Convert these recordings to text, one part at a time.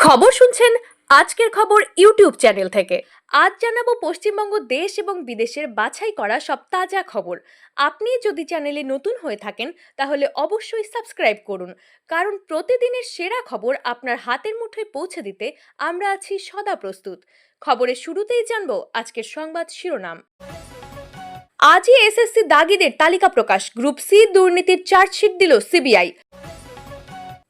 খবর শুনছেন আজকের খবর ইউটিউব চ্যানেল থেকে। আজ জানাবো পশ্চিমবঙ্গ দেশ এবং বিদেশের বাছাই করা সব তাজা খবর। আপনি যদি চ্যানেলে নতুন হয়ে থাকেন তাহলে অবশ্যই সাবস্ক্রাইব করুন, কারণ প্রতিদিনের সেরা খবর আপনার হাতের মুঠোয় পৌঁছে দিতে আমরা আছি সদা প্রস্তুত। খবরের শুরুতেই জানবো আজকের সংবাদ শিরোনাম। আজই এসএসসি দাগিদের তালিকা প্রকাশ, গ্রুপ সি দুর্নীতির চার্জশিট দিল সিবিআই।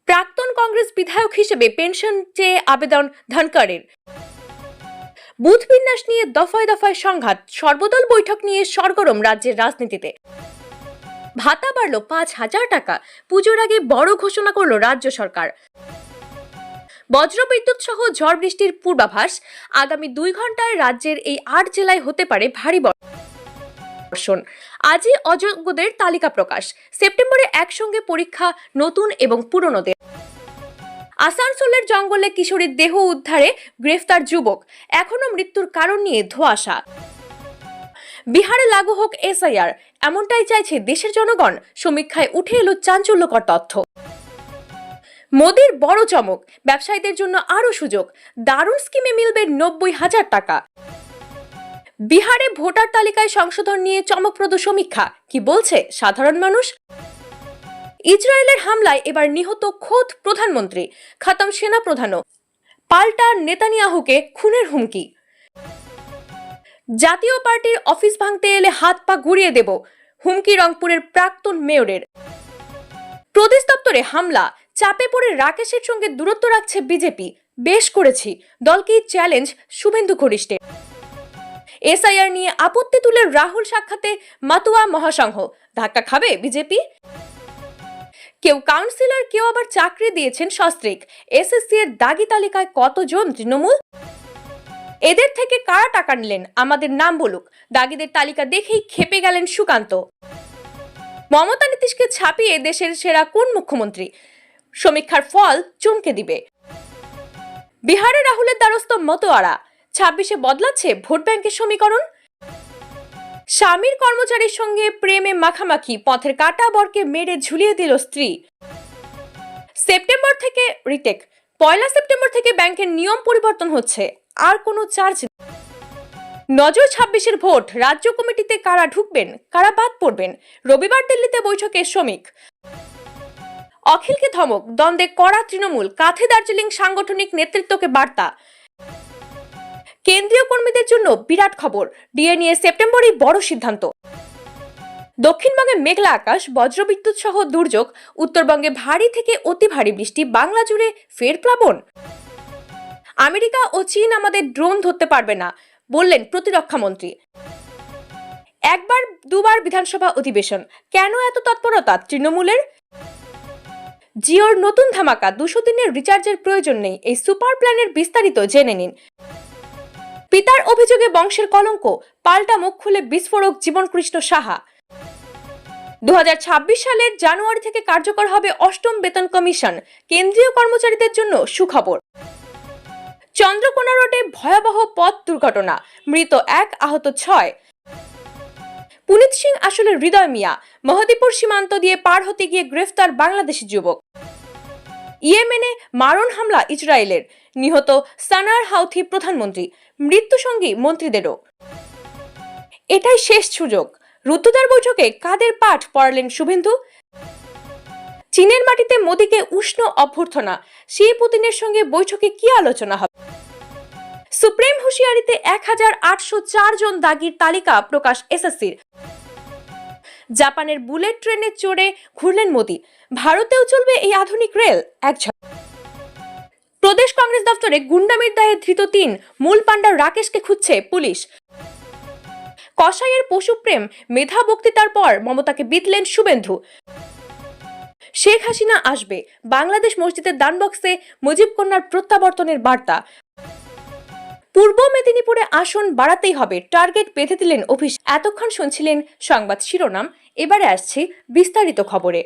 প্রাক্তন কংগ্রেস বিধায়ক হিসেবে পেনশন চেয়ে আবেদন ধনকরের। বুথ বিন্যাস নিয়ে দফায় দফায় সংঘাত, সর্বদল বৈঠক নিয়ে সরগরম রাজ্যের রাজনীতিতে। ভাতা বাড়ল 5,000 টাকা, পুজোর আগে বড় ঘোষণা করল রাজ্য সরকার। বজ্রবিদ্যুৎ সহ ঝড় বৃষ্টির পূর্বাভাস, আগামী 2 ঘন্টায় রাজ্যের এই 8 জেলায় হতে পারে ভারী বর্ষণ। আজই অযোগ্যদের তালিকা প্রকাশ, সেপ্টেম্বরে একসঙ্গে পরীক্ষা নতুন এবং পুরনোদের। আসানসোলের জঙ্গলে কিশোরীর দেহ উদ্ধারে গ্রেফতার যুবক, এখনো মৃত্যুর কারণ নিয়ে ধোঁয়াশা। বিহারে লাগু হোক এসআইআর, এমনটাই চাইছে দেশের জনগণ, সমীক্ষায় উঠে এলো চাঞ্চল্যকর তথ্য। মোদির বড় চমক, ব্যবসায়ীদের জন্য আরো সুযোগ, দারুণ স্কিমে মিলবে 90,000 টাকা। বিহারে ভোটার তালিকায় সংশোধন নিয়ে চমকপ্রদ সমীক্ষা, কি বলছে সাধারণ মানুষ? ইসরায়েলের হামলায় এবার নিহত খোদ প্রধানমন্ত্রী, খতম সেনা প্রধানও, পাল্টা নেতানিয়াহুকে খুনের হুমকি। জাতীয় পার্টির অফিস ভাঙতে এলে হাত পা গুড়িয়ে দেব, হুমকি রংপুরের প্রাক্তন মেয়রের। প্রদেশ দপ্তরে হামলা, চাপে পড়ে রাকেশের সঙ্গে দূরত্ব রাখছে বিজেপি, বেশ করেছি, দলকে চ্যালেঞ্জ শুভেন্দু ঘনিষ্ঠের। এসআইআর নিয়ে আপত্তি তুলে রাহুল সাক্ষাতে মাতুয়া মহাসংঘ, ধাক্কা খাবে বিজেপি? কেউ কাউন্সিলর, কেউ আবার চাকরি দিয়েছেন সস্ত্রীক। এসএসসি এর দাগি তালিকায় কতজন তৃণমূল? এদের থেকে কারা টাকা নিলেন আমাদের নাম বলুক। দাগিদের তালিকা দেখেই ক্ষেপে গেলেন সুকান্ত। মমতা নীতিশকে ছাপিয়ে দেশের সেরা কোন মুখ্যমন্ত্রী? সমীক্ষার ফল চমকে দিবে। বিহারে রাহুলের দ্বারস্থ মতোয়ারা, 26-এ বদলাচ্ছে ভোট ব্যাংকের সমীকরণ। স্বামীর কর্মচারীর সঙ্গে প্রেমে মাখামাখি, পথের কাটা বরকে মেরে ঝুলিয়ে দিল স্ত্রী। সেপ্টেম্বর থেকে রিটেক, 1 সেপ্টেম্বর থেকে ব্যাংকের নিয়ম পরিবর্তন হচ্ছে, আর কোনো চার্জ। নজর 26-এর ভোট, রাজ্য কমিটিতে কারা ঢুকবেন, কারা বাদ পড়বেন। রবিবার দিল্লিতে বৈঠকে শ্রমিক। অখিলকে ধমক, দ্বন্দ্বে কড়া তৃণমূল, কাঁথে দার্জিলিং সাংগঠনিক নেতৃত্বকে বার্তা। কেন্দ্রীয় কর্মীদের জন্য বিরাট খবর, ডিএ নিয়ে সেপ্টেম্বরেই বড় সিদ্ধান্ত। দক্ষিণবঙ্গে মেঘলা আকাশ, বজ্রবিদ্যুৎ সহ দুর্যোগ, উত্তরবঙ্গে ভারী থেকে অতি ভারী বৃষ্টি, বাংলা জুড়ে ফের প্লাবন। আমেরিকা ও চীন আমাদের ড্রোন ধরতে পারবে না, বললেন প্রতিরক্ষা মন্ত্রী। একবার দুবার বিধানসভা অধিবেশন, কেন এত তৎপরতা তৃণমূলের? জিওর নতুন ধামাকা, 200 দিনের রিচার্জের প্রয়োজন নেই, এই সুপার প্ল্যানের বিস্তারিত জেনে নিন। পিতার অভিযোগে বংশের কলঙ্ক, পাল্টা মুখ খুলে বিস্ফোরক জীবনকৃষ্ণ সাহা। 2026 সালের জানুয়ারি থেকে কার্যকর হবে 8ম বেতন কমিশন, কেন্দ্রীয় কর্মচারীদের জন্য সুখবর। চন্দ্রকোনা রোডে ভয়াবহ পথ দুর্ঘটনা, মৃত 1, আহত 6। পুনিত সিং আসলে হৃদয় মিয়া, মহদীপুর সীমান্ত দিয়ে পার হতে গিয়ে গ্রেফতার বাংলাদেশি যুবক। ইয়েমেনে মারণ হামলা ইসরায়েলের, নিহত সানার হাউথি প্রধানমন্ত্রী, মৃত্যুসঙ্গী মন্ত্রীদেরও। এটাই শেষ সুযোগ, রুদ্ধদ্বার বৈঠকে কাদের পাঠ পড়ালেন শুভেন্দু? চীনের মাটিতে মোদীকে উষ্ণ অভ্যর্থনা, শি পুতিনের সঙ্গে বৈঠকে কি আলোচনা হবে? সুপ্রিম হুঁশিয়ারিতে 1804 জন দাগির তালিকা প্রকাশ এসএসসির। জাপানের বুলেট ট্রেনে চড়ে ঘুরলেন মোদী, ভারতেও চলবে এই আধুনিক রেল। প্রদেশ কংগ্রেস দপ্তরে গুন্ডামির দায়ে ধৃত 3 মূল পান্ডা রাকেশকে খুঁজছে পুলিশ। কসাইয়ের পশুপ্রেম, মেধা বক্তৃতার পর মমতাকে বিঁধলেন শুভেন্দু। শেখ হাসিনা আসবে, বাংলাদেশ মসজিদের দান বক্সে মুজিব কন্যার প্রত্যাবর্তনের বার্তা। পূর্ব মেদিনীপুরে আসন বাড়াতেই হবে, টার্গেট বেঁধে দিলেন অফিস। এতক্ষণ শুনছিলেন সংবাদ শিরোনাম, এবারে আসছি বিস্তারিত খবরে।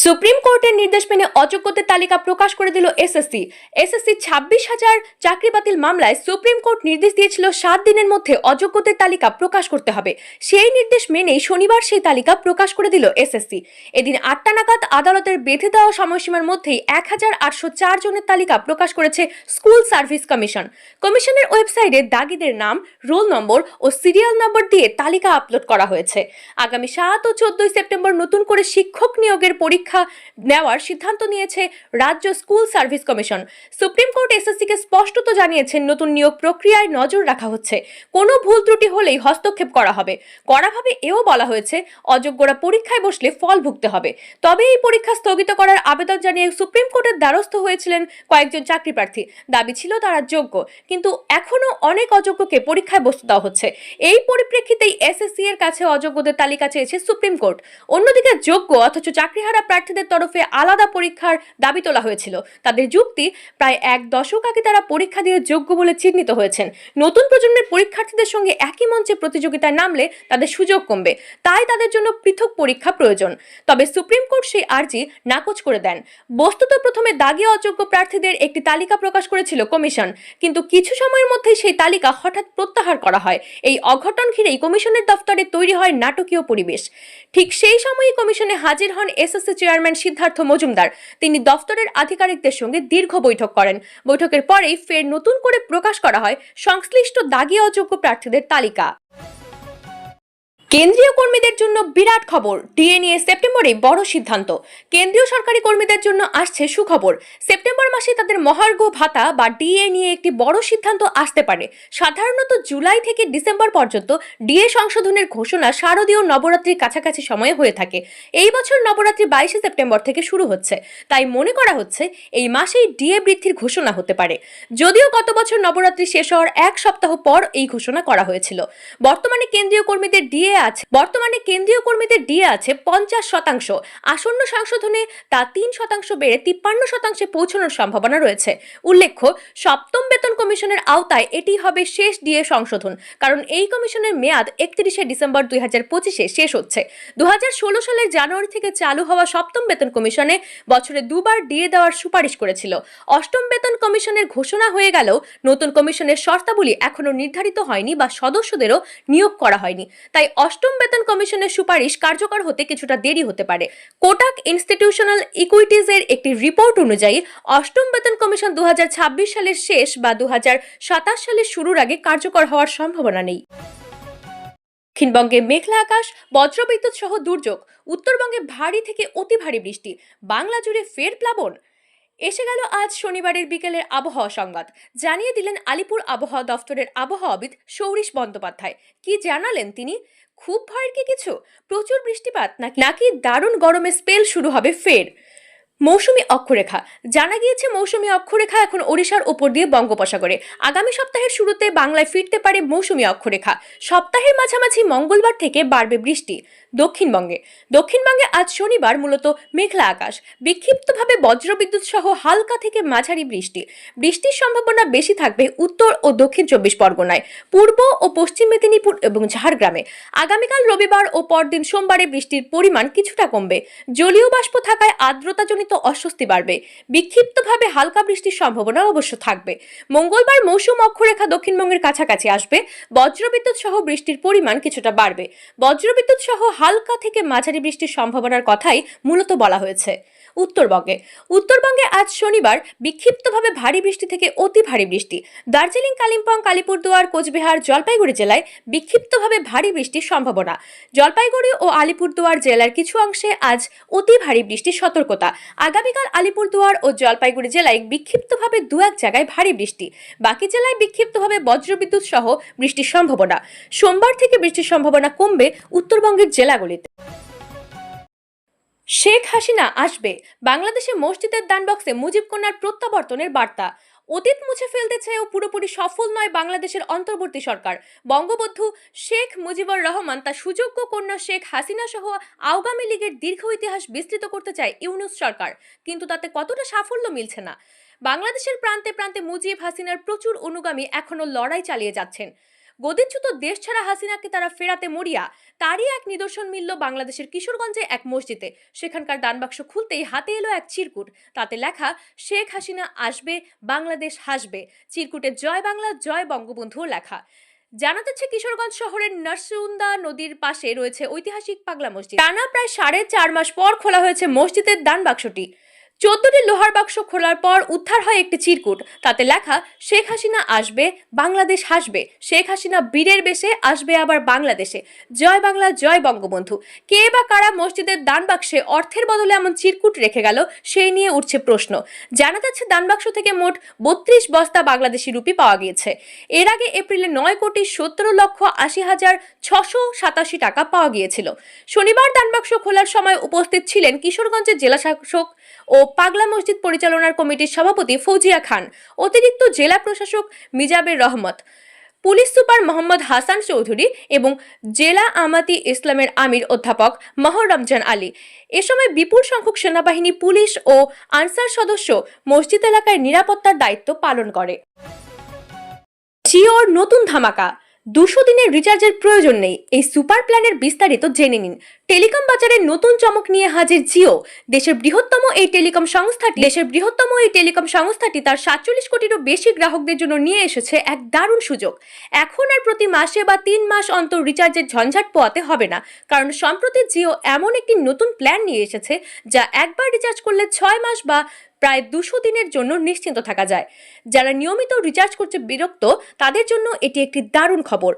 সুপ্রিম কোর্টের নির্দেশ মেনে অযোগ্যদের তালিকা প্রকাশ করে দিল এসএসসি। 26,000 চাকরি বাতিল মামলায় সুপ্রিম কোর্ট নির্দেশ দিয়েছিল 7 দিনের মধ্যে অযোগ্যদের তালিকা প্রকাশ করতে হবে। সেই নির্দেশ মেনেই শনিবার সেই তালিকা প্রকাশ করে দিল এসএসসি। এদিন 8টা নাগাদ আদালতের বেঁধে দেওয়া সময়সীমার মধ্যেই 1,804 জনের তালিকা প্রকাশ করেছে স্কুল সার্ভিস কমিশন। কমিশনের ওয়েবসাইটে দাগিদের নাম, রোল নম্বর ও সিরিয়াল নম্বর দিয়ে তালিকা আপলোড করা হয়েছে। আগামী 7 ও 14 সেপ্টেম্বর নতুন করে শিক্ষক নিয়োগের পরীক্ষা নেওয়ার সিদ্ধান্ত নিয়েছে রাজ্য school service commission. Supreme court এসএসসিকে স্পষ্টত জানিয়েছেন নতুন নিয়োগ প্রক্রিয়ায় নজর রাখা হচ্ছে, কোনো ভুল ত্রুটি হলেই হস্তক্ষেপ করা হবে। কড়াভাবে এও বলা হয়েছে অযোগ্যরা পরীক্ষায় বসলে ফল ভুগতে হবে। তবে এই পরীক্ষা স্থগিত করার আবেদন জানিয়ে সুপ্রিম কোর্টের দ্বারস্থ হয়েছিলেন কয়েকজন চাকরি প্রার্থী। দাবি ছিল তারা যোগ্য, কিন্তু এখনো অনেক অযোগ্যকে পরীক্ষায় বসতে দেওয়া হচ্ছে। এই পরিপ্রেক্ষিতেই এসএসসি এর কাছে অযোগ্যদের তালিকা চেয়েছে সুপ্রিম কোর্ট। অন্যদিকে যোগ্য অথচ চাকরিহারা প্রার্থীদের তরফে আলাদা পরীক্ষার দাবি তোলা হয়েছিল। তাদের যুক্তি, প্রায় 1 দশক আগে তারা পরীক্ষা দিয়ে যোগ্য বলে চিহ্নিত হয়েছেন। নতুন প্রজন্মের পরীক্ষার্থীদের সঙ্গে একই মঞ্চে প্রতিযোগিতায় নামলে তাদের সুযোগ কমবে, তাই তাদের জন্য পৃথক পরীক্ষা প্রয়োজন। তবে সুপ্রিম কোর্ট সেই আর্জি নাকচ করে দেন। বস্তুত প্রথমে দাগী অযোগ্য প্রার্থীদের একটি তালিকা প্রকাশ করেছিল কমিশন, কিন্তু কিছু সময়ের মধ্যেই সেই তালিকা হঠাৎ প্রত্যাহার করা হয়। এই অঘটন ঘিরেই কমিশনের দফতরে তৈরি হয় নাটকীয় পরিবেশ। ঠিক সেই সময়ই কমিশনে হাজির হন এসএসসি চেয়ারম্যান সিদ্ধার্থ মজুমদার। তিনি দফতরের আধিকারিকদের সঙ্গে দীর্ঘ বৈঠক করেন। বৈঠকের পরেই ফের নতুন করে প্রকাশ করা হয় সংশ্লিষ্ট দাগী অযোগ্য প্রার্থীদের তালিকা। কেন্দ্রীয় কর্মীদের জন্য বিরাট খবর, ডিএ নিয়ে সেপ্টেম্বরে বড় সিদ্ধান্ত। কেন্দ্রীয় সরকারি কর্মীদের জন্য আসছে সুখবর। সেপ্টেম্বর মাসে তাদের মহার্ঘ ভাতা বা ডিএ নিয়ে একটি বড় সিদ্ধান্ত আসতে পারে। সাধারণত জুলাই থেকে ডিসেম্বর পর্যন্ত ডিএ সংশোধনের ঘোষণা শারদীয় নবরাত্রির কাছাকাছি সময়ে হয়ে থাকে। এই বছর নবরাত্রি 22 সেপ্টেম্বর থেকে শুরু হচ্ছে, তাই মনে করা হচ্ছে এই মাসেই ডিএ বৃদ্ধির ঘোষণা হতে পারে। যদিও গত বছর নবরাত্রি শেষ হওয়ার 1 সপ্তাহ পর এই ঘোষণা করা হয়েছিল। বর্তমানে কেন্দ্রীয় কর্মীদের ডিএ আছে 50%। আসন্ন সংশোধনে তা 3% বেড়ে 53% পৌঁছানোর সম্ভাবনা রয়েছে। উল্লেখ্য, সপ্তম বেতন কমিশনের আওতায় এটি হবে শেষ ডিএ সংশোধন, কারণ এই কমিশনের মেয়াদ 31 ডিসেম্বর 2025-এ শেষ হচ্ছে। 2016 সালের জানুয়ারি থেকে চালু হওয়া সপ্তম বেতন কমিশনে বছরে 2 বার ডিএ দেওয়ার সুপারিশ করেছিল। অষ্টম বেতন কমিশনের ঘোষণা হয়ে গেলেও নতুন কমিশনের শর্তাবলী এখনো নির্ধারিত হয়নি বা সদস্যদেরও নিয়োগ করা হয়নি, তাই অষ্টম বেতন কমিশনের সুপারিশ কার্যকর হতে কিছুটা দেরি হতে পারে। কোটাক ইনস্টিটিউশনাল ইকুইটিজ এর একটি রিপোর্ট অনুযায়ী অষ্টম বেতন কমিশন 2026 সালের শেষ বা 2027 সালের শুরুর আগে কার্যকর হওয়ার সম্ভাবনা নেই। দক্ষিণবঙ্গে মেঘলা আকাশ, বজ্রবিদ্যুৎ সহ দুর্যোগ। উত্তরবঙ্গে ভারী থেকে অতি ভারী বৃষ্টি। বাংলা জুড়ে ফের প্লাবন। এসে গেল আজ শনিবারের বিকেলের আবহাওয়া সংবাদ। জানিয়ে দিলেন আলিপুর আবহাওয়া দফতরের আবহাওয়াবিদ সৌরিশ বন্দ্যোপাধ্যায়। কি জানালেন তিনি? খুব ভয়ের কি কিছু? প্রচুর বৃষ্টিপাত নাকি দারুণ গরমে স্পেল শুরু হবে ফের? মৌসুমী অক্ষরেখা। জানা গিয়েছে মৌসুমী অক্ষরেখা এখন ওড়িশার ওপর দিয়ে বঙ্গোপসাগরে। আগামী সপ্তাহের শুরুতে বাংলায় ফিরতে পারে মৌসুমী অক্ষরেখা। সপ্তাহের মাঝামাঝি মঙ্গলবার থেকে বাড়বে বৃষ্টি। দক্ষিণবঙ্গে আজ শনিবার মূলত মেঘলা আকাশ, বিক্ষিপ্তভাবে বজ্রবিদ্যুৎ সহ হালকা থেকে মাঝারি বৃষ্টির সম্ভাবনা বেশি থাকবে উত্তর ও দক্ষিণ 24 পরগনায়, পূর্ব ও পশ্চিম মেদিনীপুর এবং ঝাড়গ্রামে। আগামীকাল রবিবার ও পরদিন সোমবারে বৃষ্টির পরিমাণ কিছুটা কমবে। জলীয় বাষ্প থাকায় আর্দ্রতাজনিত অস্বস্তি বাড়বে। বিক্ষিপ্তভাবে হালকা বৃষ্টির সম্ভাবনা অবশ্য থাকবে। মঙ্গলবার মৌসুম অক্ষরেখা দক্ষিণবঙ্গের কাছাকাছি আসবে। বজ্রবিদ্যুৎ সহ বৃষ্টির পরিমাণ কিছুটা বাড়বে। বজ্রবিদ্যুৎ সহ হালকা থেকে মাঝারি বৃষ্টির সম্ভাবনার কথাই মূলত বলা হয়েছে। উত্তরবঙ্গে আজ শনিবার বিক্ষিপ্তভাবে ভারী বৃষ্টি থেকে অতি ভারী বৃষ্টি। দার্জিলিং, কালিম্পং, আলিপুরদুয়ার, কোচবিহার, জলপাইগুড়ি জেলায় বিক্ষিপ্তভাবে ভারী বৃষ্টির সম্ভাবনা। জলপাইগুড়ি ও আলিপুরদুয়ার জেলার কিছু অংশে আজ অতি ভারী বৃষ্টির সতর্কতা। আগামীকাল আলিপুরদুয়ার ও জলপাইগুড়ি জেলায় বিক্ষিপ্তভাবে 2-1 জায়গায় ভারী বৃষ্টি। বাকি জেলায় বিক্ষিপ্তভাবে বজ্রবিদ্যুৎ সহ বৃষ্টির সম্ভাবনা। সোমবার থেকে বৃষ্টির সম্ভাবনা কমবে উত্তরবঙ্গের জেলাগুলিতে। শেখ হাসিনা আসবে। বাংলাদেশে মসজিদের দান বক্সে মুজিব কন্যার প্রত্যাবর্তনের বার্তা। অতীত মুছে ফেলতে চেয়েও পুরোপুরি সফল নয় বাংলাদেশের অন্তর্বর্তী সরকার। বঙ্গবন্ধু শেখ মুজিবুর রহমান তার সুযোগ্য কন্যা শেখ হাসিনা সহ আওয়ামী লীগের দীর্ঘ ইতিহাস বিস্তৃত করতে চায় ইউনূস সরকার, কিন্তু তাতে কতটা সাফল্য মিলছে না। বাংলাদেশের প্রান্তে প্রান্তে মুজিব হাসিনার প্রচুর অনুগামী এখনো লড়াই চালিয়ে যাচ্ছেন। গদিচ্যুত দেশছাড়া হাসিনাকে তারা ফেরাতে মরিয়া। তারই এক নিদর্শন মিলল বাংলাদেশের কিশোরগঞ্জে এক মসজিদে। সেখানকার দানবাক্স খুলতেই হাতে এলো এক চিরকুট, তাতে লেখা শেখ হাসিনা আসবে, বাংলাদেশ হাসবে। চিরকুটে জয় বাংলা, জয় বঙ্গবন্ধুও লেখা। জানা যাচ্ছে কিশোরগঞ্জ শহরের নরসুন্দা নদীর পাশে রয়েছে ঐতিহাসিক পাগলা মসজিদ। টানা প্রায় 4.5 মাস পর খোলা হয়েছে মসজিদের দান বাক্সটি। 14টি লোহার বাক্স খোলার পর উদ্ধার হয় একটি চিরকুট, তাতে লেখা শেখ হাসিনা আসবে, বাংলাদেশ হাসবে। শেখ হাসিনা বীরের বেশে আসবে আবার বাংলাদেশে। জয় বাংলা, জয় বঙ্গবন্ধু। কে বা কারা মসজিদের দান বাক্সে অর্থের বদলে এমন চিরকুট রেখে গেল, সেই নিয়ে উঠছে প্রশ্ন। জানা যাচ্ছে দান বাক্স থেকে মোট 32 বস্তা বাংলাদেশি রুপি পাওয়া গিয়েছে। এর আগে এপ্রিলে 9,17,80,687 টাকা পাওয়া গিয়েছিল। শনিবার দান বাক্স খোলার সময় উপস্থিত ছিলেন কিশোরগঞ্জের জেলা শাসক ও পাগলা মসজিদ পরিচালনা কমিটির সভাপতি ফৌজিয়া খান, অতিরিক্ত জেলা প্রশাসক মিজাবের রহমত, পুলিশ সুপার মোহাম্মদ হাসান চৌধুরী এবং জেলা আমাতি ইসলামের আমির অধ্যাপক মহর রমজান আলী। এ সময় বিপুল সংখ্যক সেনাবাহিনী, পুলিশ ও আনসার সদস্য মসজিদ এলাকায় নিরাপত্তার দায়িত্ব পালন করে। জিওর নতুন ধামাকা, 200 দিনের রিচার্জের প্রয়োজন নেই। এই সুপার প্ল্যানের বিস্তারিত জেনে নিন। টেলিকম বাজারে নতুন চমক নিয়ে হাজির জিও। দেশের বৃহত্তম এই টেলিকম সংস্থাটি তার 47 কোটিরও বেশি গ্রাহকদের জন্য নিয়ে এসেছে এক দারুণ সুযোগ। এখন আর প্রতি মাসে বা 3 মাস অন্তর রিচার্জের ঝঞ্ঝাট পোহাতে হবে না, কারণ সম্প্রতি জিও এমন একটি নতুন প্ল্যান নিয়ে এসেছে যা একবার রিচার্জ করলে 6 মাস বা প্রায় 200 দিনের জন্য নিশ্চিন্ত থাকা যায়। যারা নিয়মিত রিচার্জ করতে বিরক্ত, তাদের জন্য এটি একটি দারুণ খবর।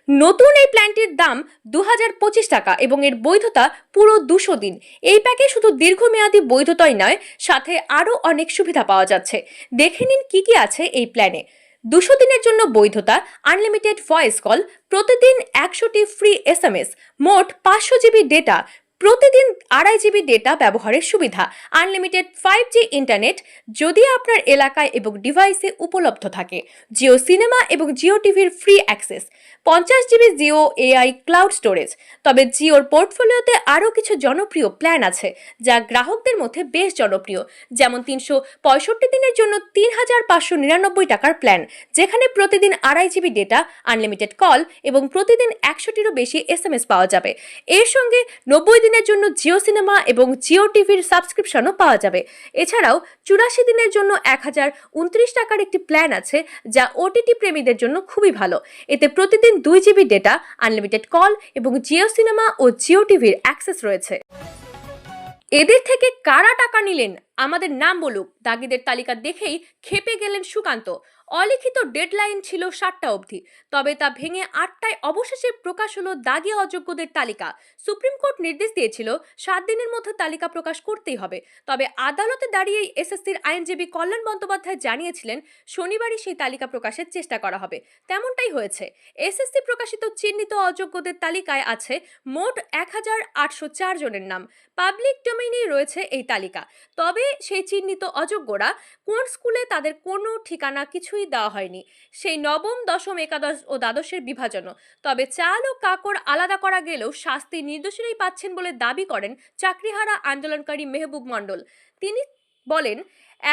নতুন এই প্ল্যানটির দাম 2025 টাকা এবং এর বৈধতা পুরো 200 দিন। এই প্যাকে শুধু দীর্ঘমেয়াদী বৈধতাই নয়, সাথে আরও অনেক সুবিধা পাওয়া যাচ্ছে। দেখে নিন কি কি আছে এই প্ল্যানে। 200 দিনের জন্য বৈধতা, আনলিমিটেড ভয়েস কল, প্রতিদিন 100টি ফ্রি SMS, মোট 500 জিবি ডেটা, প্রতিদিন 2.5 জিবি ডেটা ব্যবহারের সুবিধা, আনলিমিটেড 5G ইন্টারনেট যদি আপনার এলাকায় এবং ডিভাইসে উপলব্ধ থাকে, জিও সিনেমা এবং জিও টিভির free access, 50 GB Jio AI cloud storage. তবে জিওর পোর্টফোলিওতে আরও কিছু জনপ্রিয় প্ল্যান আছে যা গ্রাহকদের মধ্যে বেশ জনপ্রিয়, যেমন 365 দিনের জন্য 3,599 টাকার প্ল্যান, যেখানে প্রতিদিন 2.5 জিবি ডেটা, আনলিমিটেড কল এবং প্রতিদিন 100টিরও বেশি SMS পাওয়া যাবে। এর সঙ্গে 90 দিনের জন্য জিও সিনেমা এবং জিও টিভির সাবস্ক্রিপশনও পাওয়া যাবে। এছাড়াও 84 দিনের জন্য 1029 টাকার একটি প্ল্যান আছে যা OTT প্রেমীদের জন্য খুবই ভালো। এতে প্রতিদিন 2 জিবি ডেটা, আনলিমিটেড কল এবং জিও সিনেমা ও জিও টিভির অ্যাক্সেস রয়েছে। এদের থেকে কারা টাকা নিলেন আমাদের নাম বলুক, দাগিদের তালিকা দেখেই খেপে গেলেন সুকান্ত। অলিখিত ডেডলাইন ছিল 7টা অবধি, তবে তা ভেঙে 8টায় অবশেষে প্রকাশ হলো দাগি অযোগ্যদের তালিকা। সুপ্রিম কোর্ট নির্দেশ দিয়েছিল 7 দিনের মধ্যে তালিকা প্রকাশ করতেই হবে, তবে আদালতে দাঁড়িয়েই এসএসসির আইনজীবী কল্যাণ বন্দ্যোপাধ্যায় জানিয়েছিলেন শনিবারই সেই তালিকা প্রকাশের চেষ্টা করা হবে। তেমনটাই হয়েছে। এসএসসি প্রকাশিত চিহ্নিত অযোগ্যদের তালিকায় আছে মোট 1804 জনের নাম। পাবলিক ডোমেইনেই রয়েছে এই তালিকা। তবে সেই চিহ্নিত অযোগ্যরা কোন স্কুলে, তাদের কোনো ঠিকানা কিছুই দেওয়া হয়নি। সেই নবম, দশম, একাদশ ও দ্বাদশের বিভাজনও। তবে চাল ও কাকড় আলাদা করা গেলেও শাস্তি নির্দোষীরাই পাচ্ছেন বলে দাবি করেন চাকরিহারা আন্দোলনকারী মেহবুব মণ্ডল। তিনি বলেন,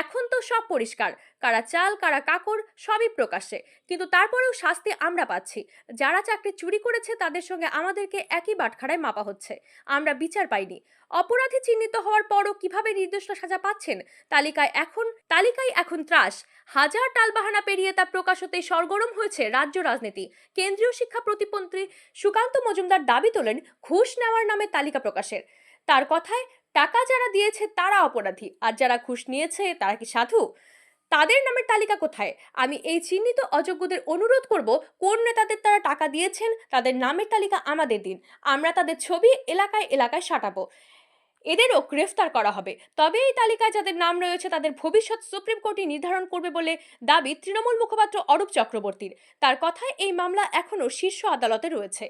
এখন তো সব পরিষ্কার, কারা চাল কারা কাকড় সবই প্রকাশ্যে, কিন্তু তারপরেও শাস্তি আমরা পাচ্ছি। যারা চাকরি চুরি করেছে তাদের সঙ্গে আমাদেরকে একই বাটখারায় মাপা হচ্ছে। আমরা বিচার পাইনি। অপরাধী চিহ্নিত হওয়ার পরও কিভাবে নির্দোষরা সাজা পাচ্ছেন, তালিকায় এখন ত্রাস। হাজার টালবাহানা পেরিয়ে তা প্রকাশ হতেই সরগরম হয়েছে রাজ্য রাজনীতি। কেন্দ্রীয় শিক্ষা প্রতিমন্ত্রী সুকান্ত মজুমদার দাবি তোলেন ঘুষ নেওয়ার নামে তালিকা প্রকাশের। তার কথায়, টাকা যারা দিয়েছে তারা অপরাধী, আর যারা ঘুষ নিয়েছে তারা কি সাধু? তাদের নামের তালিকা কোথায়? আমি এই চিহ্নিত অযোগ্যদের অনুরোধ করব, কোন নেতাদের তারা টাকা দিয়েছেন তাদের নামের তালিকা আমাদের দিন। আমরা তাদের ছবি এলাকায় এলাকায় সাঁটাবো। এদেরও গ্রেফতার করা হবে। তবে এই তালিকায় যাদের নাম রয়েছে তাদের ভবিষ্যৎ সুপ্রিম কোর্টই নির্ধারণ করবে বলে দাবি তৃণমূল মুখপাত্র অরূপ চক্রবর্তীর। তার কথায়, এই মামলা এখনও শীর্ষ আদালতে রয়েছে।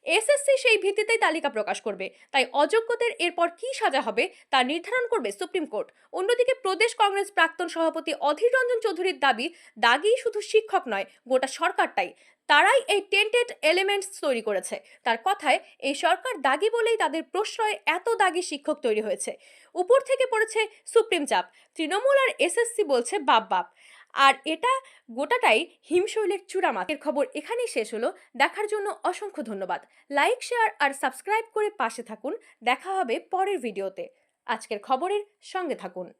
এসএসসি সেই ভিত্তিতেই তালিকা প্রকাশ করবে। তাই অযোগ্যদের এরপর কি সাজা হবে তা নির্ধারণ করবে সুপ্রিম কোর্ট। অন্যদিকে প্রদেশ কংগ্রেস প্রাক্তন সভাপতি অধীর রঞ্জন চৌধুরীর দাবি, দাগি শুধু শিক্ষক নয়, গোটা সরকারটাই। তারাই এই টেন্টেড এলিমেন্টস তৈরি করেছে। তার কথায়, এই সরকার দাগি বলেই তাদের প্রশ্রয়ে এত দাগি শিক্ষক তৈরি হয়েছে। উপর থেকে পড়েছে সুপ্রিম চাপ। তৃণমূল আর এসএসসি বলছে বাপ বাপ। আর এটা গোটাটাই হিমশৈলের চূড়ামাথার খবর এখানেই শেষ হলো। দেখার জন্য অসংখ্য ধন্যবাদ। লাইক, শেয়ার আর সাবস্ক্রাইব করে পাশে থাকুন। দেখা হবে পরের ভিডিওতে। আজকের খবরের সঙ্গে থাকুন।